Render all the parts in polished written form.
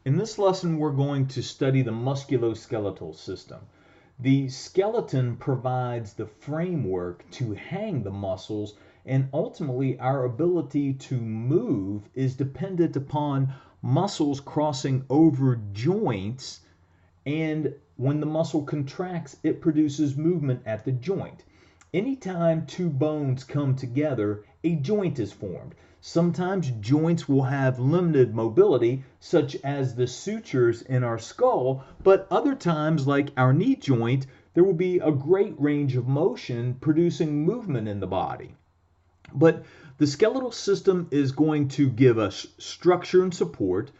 In this lesson, we're going to study the musculoskeletal system. The skeleton provides the framework to hang the muscles, and ultimately, our ability to move is dependent upon muscles crossing over joints, and when the muscle contracts, it produces movement at the joint. Anytime two bones come together, a joint is formed. Sometimes joints will have limited mobility, such as the sutures in our skull, but other times, like our knee joint, there will be a great range of motion producing movement in the body. But the skeletal system is going to give us structure and support.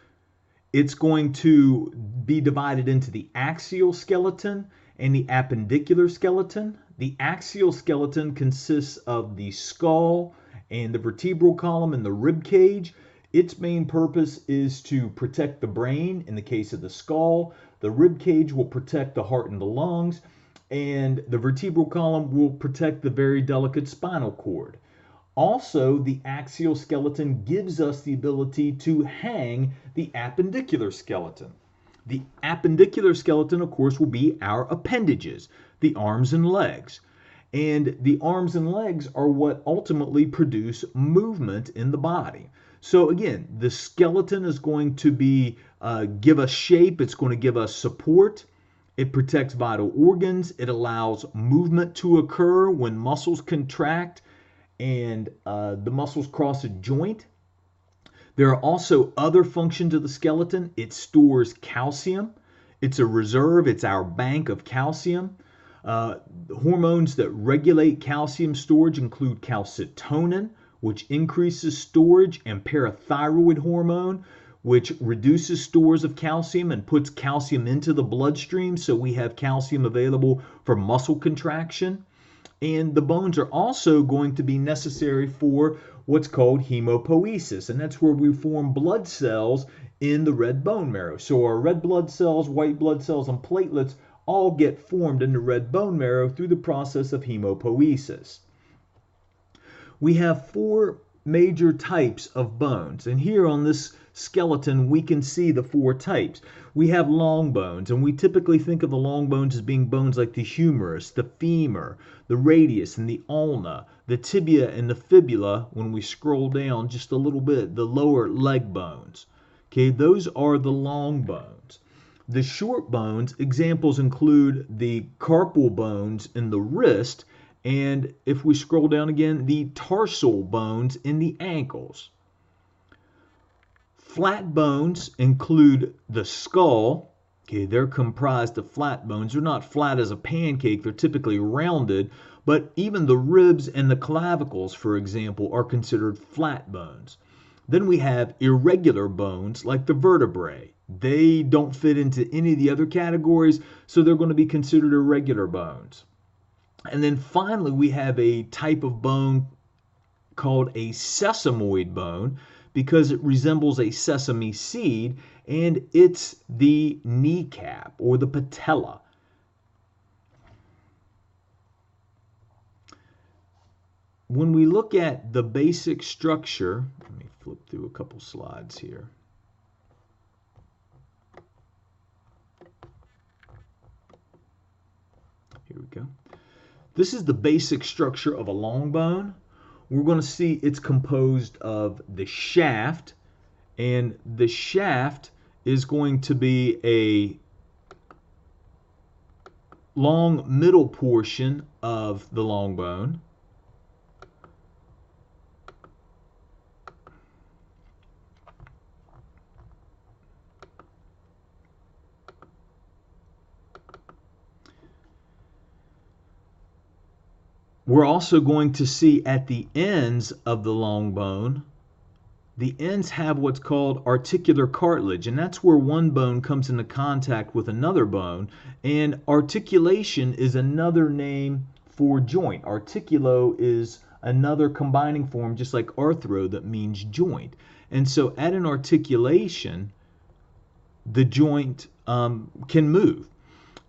It's going to be divided into the axial skeleton and the appendicular skeleton. The axial skeleton consists of the skull and the vertebral column and the rib cage. Its main purpose is to protect the brain in the case of the skull. The rib cage will protect the heart and the lungs, and the vertebral column will protect the very delicate spinal cord. Also, the axial skeleton gives us the ability to hang the appendicular skeleton. The appendicular skeleton, of course, will be our appendages, the arms and legs. And the arms and legs are what ultimately produce movement in the body. So again, the skeleton is going to give us shape. It's going to give us support. It protects vital organs. It allows movement to occur when muscles contract and the muscles cross a joint. There are also other functions of the skeleton. It stores calcium. It's a reserve. It's our bank of calcium. Hormones that regulate calcium storage include calcitonin, which increases storage, and parathyroid hormone, which reduces stores of calcium and puts calcium into the bloodstream, so we have calcium available for muscle contraction. And the bones are also going to be necessary for what's called hemopoiesis, and that's where we form blood cells in the red bone marrow. So our red blood cells, white blood cells, and platelets all get formed in the red bone marrow through the process of hemopoiesis. We have four major types of bones, and here on this skeleton we can see the four types. We have long bones, and we typically think of the long bones as being bones like the humerus, the femur, the radius, and the ulna, the tibia and the fibula. When we scroll down just a little bit, the lower leg bones. Okay, those are the long bones. The short bones, examples include the carpal bones in the wrist, and if we scroll down again, the tarsal bones in the ankles. Flat bones include the skull. Okay, they're comprised of flat bones. They're not flat as a pancake. They're typically rounded, but even the ribs and the clavicles, for example, are considered flat bones. Then we have irregular bones like the vertebrae. They don't fit into any of the other categories, so they're going to be considered irregular bones. And then finally, we have a type of bone called a sesamoid bone because it resembles a sesame seed, and it's the kneecap or the patella. When we look at the basic structure, let me flip through a couple slides here. Here we go. This is the basic structure of a long bone. We're going to see it's composed of the shaft, and the shaft is going to be a long middle portion of the long bone. We're also going to see at the ends of the long bone, the ends have what's called articular cartilage, and that's where one bone comes into contact with another bone. And articulation is another name for joint. Articulo is another combining form, just like arthro, that means joint. And so at an articulation, the joint can move.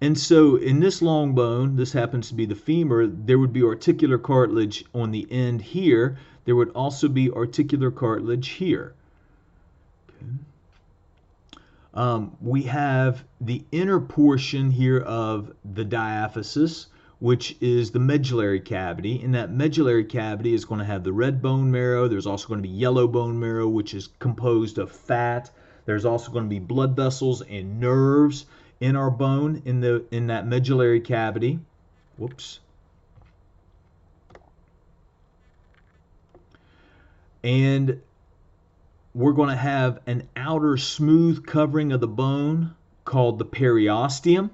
And so in this long bone, this happens to be the femur, there would be articular cartilage on the end here. There would also be articular cartilage here. Okay. We have the inner portion here of the diaphysis, which is the medullary cavity. And that medullary cavity is going to have the red bone marrow. There's also going to be yellow bone marrow, which is composed of fat. There's also going to be blood vessels and nerves in our bone in that medullary cavity. Whoops. And we're going to have an outer smooth covering of the bone called the periosteum.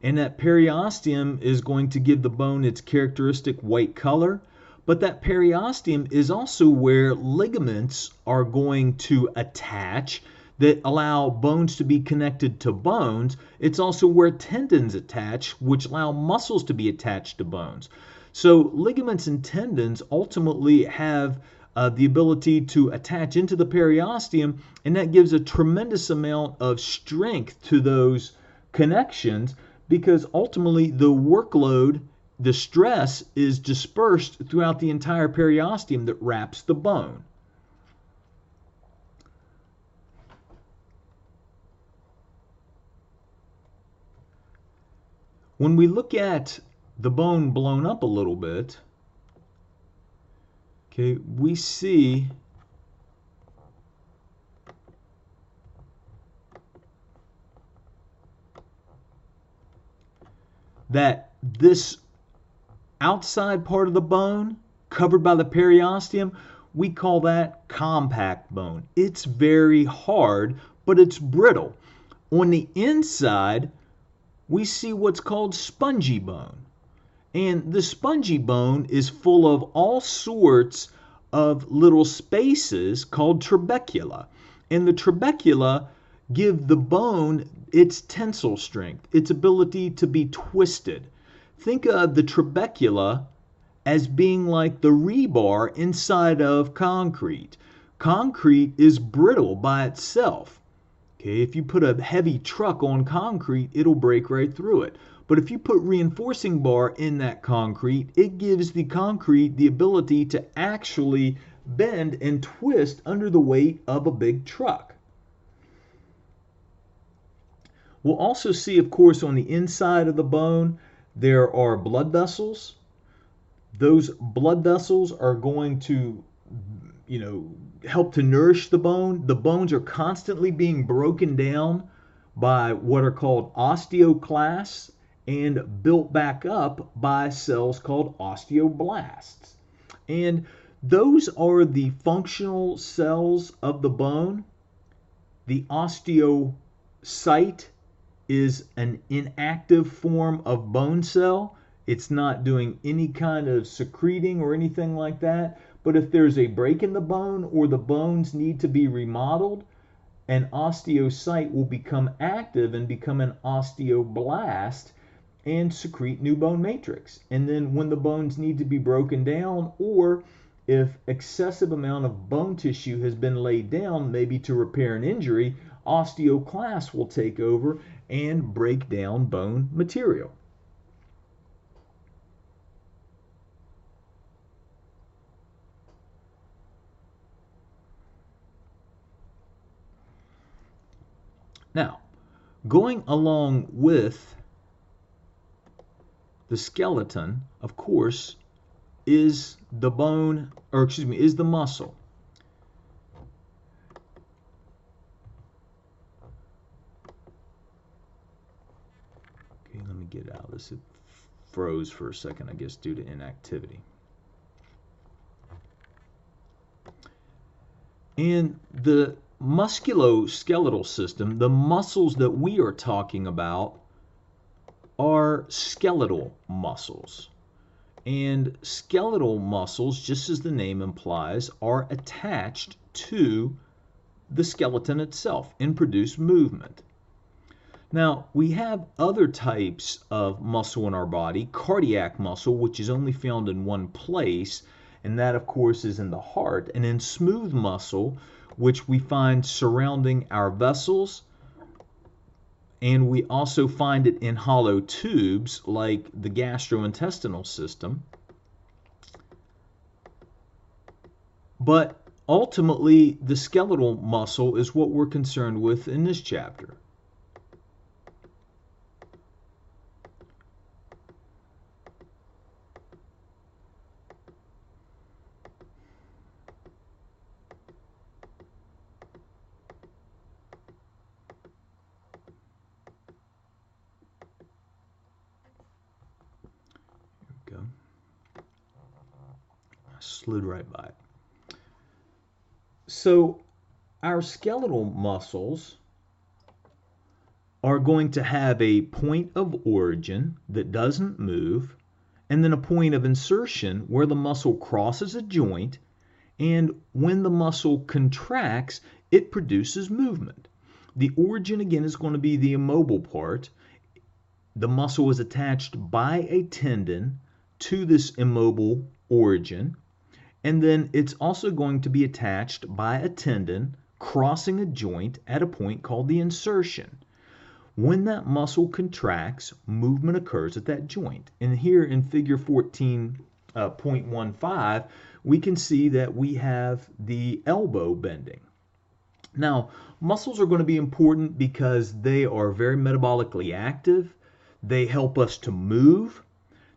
And that periosteum is going to give the bone its characteristic white color. But that periosteum is also where ligaments are going to attach that allow bones to be connected to bones. It's also where tendons attach, which allow muscles to be attached to bones. So ligaments and tendons ultimately have the ability to attach into the periosteum, and that gives a tremendous amount of strength to those connections, because ultimately the workload, the stress, is dispersed throughout the entire periosteum that wraps the bone. When we look at the bone blown up a little bit, okay, we see that this outside part of the bone covered by the periosteum, we call that compact bone. It's very hard, but it's brittle. On the inside, we see what's called spongy bone. And the spongy bone is full of all sorts of little spaces called trabecula. And the trabecula give the bone its tensile strength, its ability to be twisted. Think of the trabecula as being like the rebar inside of concrete. Concrete is brittle by itself. Okay, if you put a heavy truck on concrete, it'll break right through it. But if you put reinforcing bar in that concrete, it gives the concrete the ability to actually bend and twist under the weight of a big truck. We'll also see, of course, on the inside of the bone, there are blood vessels. Those blood vessels are going to, help to nourish the bone. The bones are constantly being broken down by what are called osteoclasts and built back up by cells called osteoblasts. And those are the functional cells of the bone. The osteocyte is an inactive form of bone cell. It's not doing any kind of secreting or anything like that. But if there's a break in the bone or the bones need to be remodeled, an osteocyte will become active and become an osteoblast and secrete new bone matrix. And then when the bones need to be broken down, or if excessive amount of bone tissue has been laid down, maybe to repair an injury, osteoclasts will take over and break down bone material. Now, going along with the skeleton, of course, is the bone, or excuse me, is the muscle. Okay, let me get out of this. It froze for a second, I guess, due to inactivity. And the musculoskeletal system, the muscles that we are talking about, are skeletal muscles. And skeletal muscles, just as the name implies, are attached to the skeleton itself and produce movement. Now, we have other types of muscle in our body, cardiac muscle, which is only found in one place, and that, of course, is in the heart, and then smooth muscle, which we find surrounding our vessels, and we also find it in hollow tubes like the gastrointestinal system. But ultimately, the skeletal muscle is what we're concerned with in this chapter. Go. I slid right by it. So our skeletal muscles are going to have a point of origin that doesn't move, and then a point of insertion where the muscle crosses a joint, and when the muscle contracts, it produces movement. The origin, again, is going to be the immobile part. The muscle is attached by a tendon to this immobile origin, and then it's also going to be attached by a tendon crossing a joint at a point called the insertion. When that muscle contracts, movement occurs at that joint. And here in figure 14.15, we can see that we have the elbow bending. Now, muscles are going to be important because they are very metabolically active. They help us to move.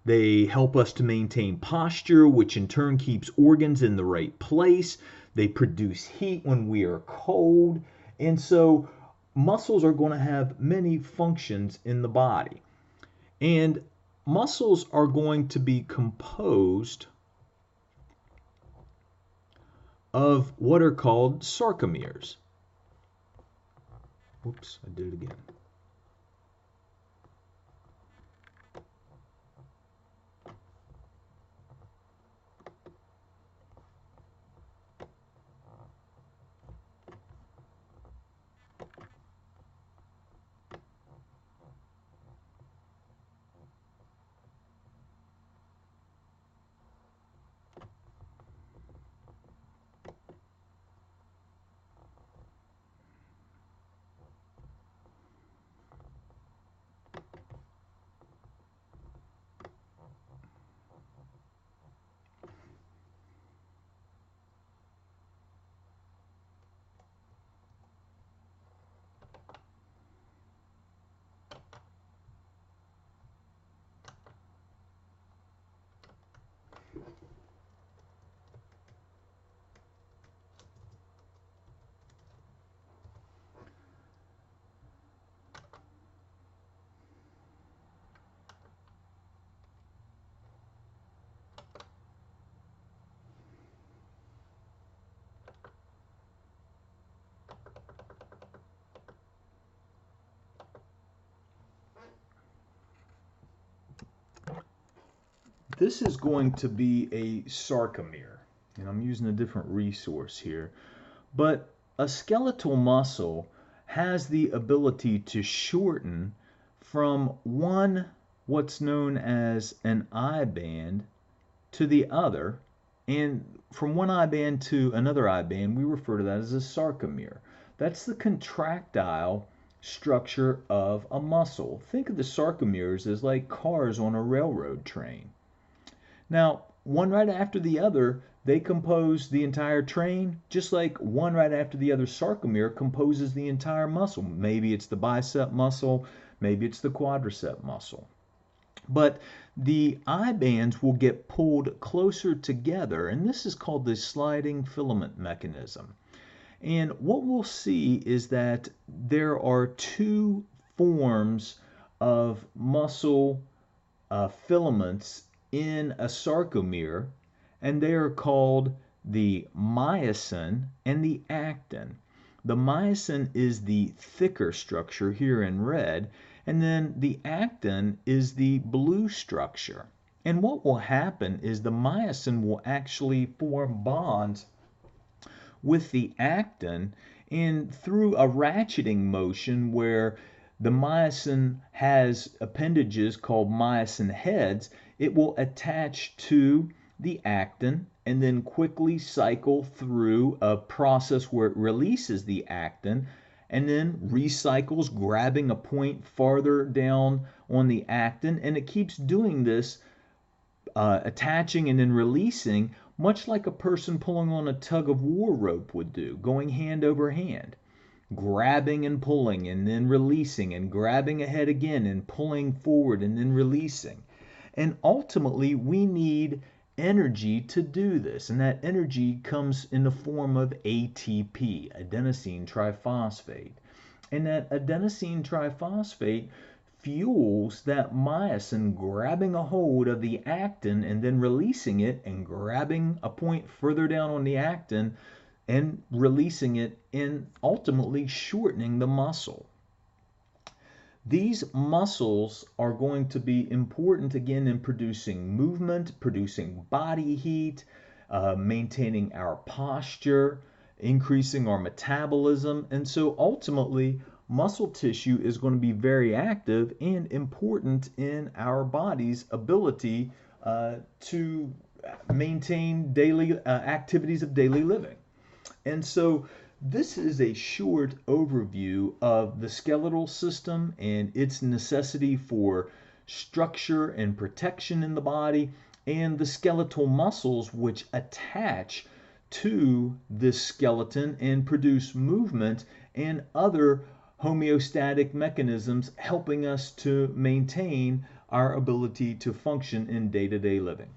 They help us to maintain posture, which in turn keeps organs in the right place. They produce heat when we are cold. And so muscles are going to have many functions in the body. And muscles are going to be composed of what are called sarcomeres. Whoops, I did it again. This is going to be a sarcomere, and I'm using a different resource here. But a skeletal muscle has the ability to shorten from one, what's known as an eye band, to the other. And from one eye band to another eye band, we refer to that as a sarcomere. That's the contractile structure of a muscle. Think of the sarcomeres as like cars on a railroad train. Now, one right after the other, they compose the entire train, just like one right after the other sarcomere composes the entire muscle. Maybe it's the bicep muscle, maybe it's the quadricep muscle. But the eye bands will get pulled closer together, and this is called the sliding filament mechanism. And what we'll see is that there are two forms of muscle filaments in a sarcomere, and they are called the myosin and the actin. The myosin is the thicker structure here in red, and then the actin is the blue structure. And what will happen is the myosin will actually form bonds with the actin, and through a ratcheting motion where the myosin has appendages called myosin heads, it will attach to the actin and then quickly cycle through a process where it releases the actin and then recycles, grabbing a point farther down on the actin, and it keeps doing this, attaching and then releasing much like a person pulling on a tug of war rope would do, going hand over hand, grabbing and pulling and then releasing, and grabbing ahead again and pulling forward and then releasing. And ultimately, we need energy to do this, and that energy comes in the form of ATP, adenosine triphosphate. And that adenosine triphosphate fuels that myosin grabbing a hold of the actin and then releasing it and grabbing a point further down on the actin and releasing it and ultimately shortening the muscle. These muscles are going to be important again in producing movement, producing body heat, maintaining our posture, increasing our metabolism. And so ultimately, muscle tissue is going to be very active and important in our body's ability to maintain daily activities of daily living. And so this is a short overview of the skeletal system and its necessity for structure and protection in the body, and the skeletal muscles which attach to this skeleton and produce movement and other homeostatic mechanisms helping us to maintain our ability to function in day-to-day living.